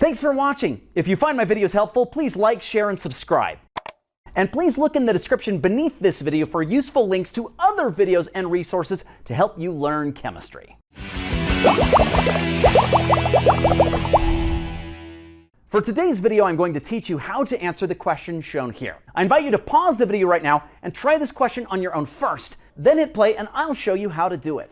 Thanks for watching. If you find my videos helpful, please like, share, and subscribe. And please look in the description beneath this video for useful links to other videos and resources to help you learn chemistry. For today's video, I'm going to teach you how to answer the question shown here. I invite you to pause the video right now and try this question on your own first, then hit play and I'll show you how to do it.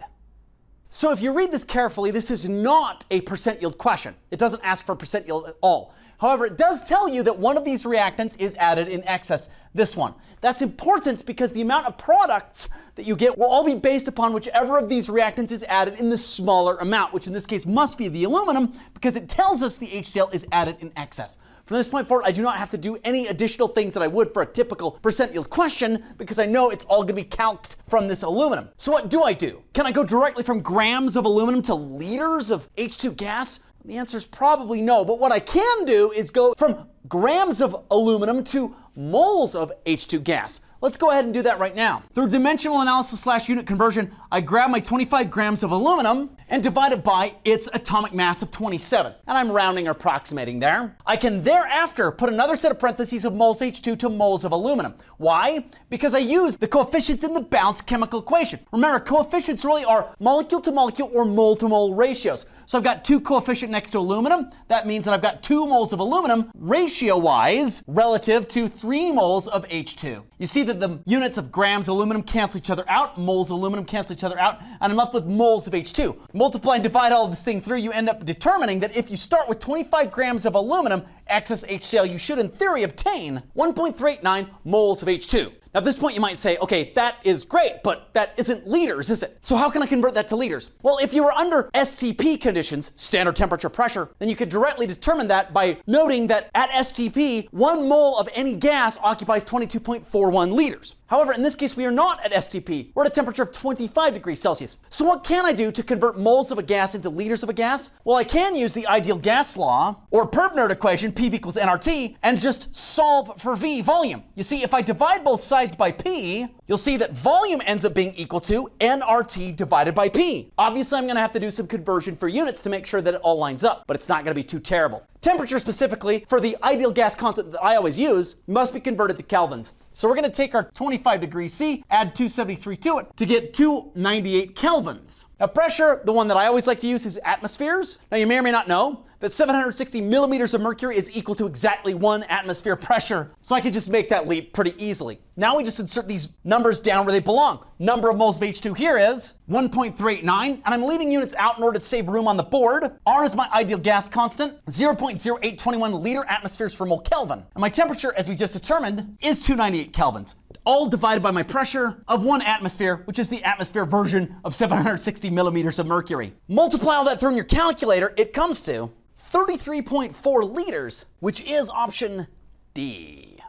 So if you read this carefully, this is not a percent yield question. It doesn't ask for percent yield at all. However, it does tell you that one of these reactants is added in excess, this one. That's important because the amount of products that you get will all be based upon whichever of these reactants is added in the smaller amount, which in this case must be the aluminum because it tells us the HCl is added in excess. From this point forward, I do not have to do any additional things that I would for a typical percent yield question because I know it's all going to be calced from this aluminum. So what do I do? Can I go directly from grams of aluminum to liters of H2 gas? The answer is probably no, but what I can do is go from grams of aluminum to moles of H2 gas. Let's go ahead and do that right now. Through dimensional analysis / unit conversion, I grab my 25 grams of aluminum and divide it by its atomic mass of 27. And I'm rounding or approximating there. I can thereafter put another set of parentheses of moles H2 to moles of aluminum. Why? Because I use the coefficients in the balanced chemical equation. Remember, coefficients really are molecule to molecule or mole to mole ratios. So I've got 2 coefficient next to aluminum. That means that I've got 2 moles of aluminum ratio-wise relative to 3 moles of H2. You see that the units of grams aluminum cancel each other out, moles aluminum cancel each other out, and I'm left with moles of H2. Multiply and divide all of this thing through, you end up determining that if you start with 25 grams of aluminum, excess HCl, you should in theory obtain 1.389 moles of H2. Now at this point you might say, okay, that is great, but that isn't liters, is it? So how can I convert that to liters? Well, if you were under STP conditions, standard temperature pressure, then you could directly determine that by noting that at STP, 1 mole of any gas occupies 22.41 liters. However, in this case, we are not at STP. We're at a temperature of 25 degrees Celsius. So what can I do to convert moles of a gas into liters of a gas? Well, I can use the ideal gas law or Perp-Nerd equation, P equals nRT, and just solve for V, volume. You see, if I divide both sides by P, you'll see that volume ends up being equal to nRT divided by P. Obviously, I'm going to have to do some conversion for units to make sure that it all lines up, but it's not going to be too terrible. Temperature specifically, for the ideal gas constant that I always use, must be converted to kelvins. So we're going to take our 25 degrees C, add 273 to it to get 298 kelvins. Now pressure, the one that I always like to use is atmospheres. Now you may or may not know that 760 millimeters of mercury is equal to exactly 1 atmosphere pressure. So I can just make that leap pretty easily. Now we just insert these numbers down where they belong. Number of moles of H2 here is 1.389, and I'm leaving units out in order to save room on the board. R is my ideal gas constant, 0.0821 liter atmospheres per mole Kelvin. And my temperature, as we just determined, is 298 kelvins. All divided by my pressure of 1 atmosphere, which is the atmosphere version of 760 millimeters of mercury. Multiply all that through in your calculator, it comes to 33.4 liters, which is option D.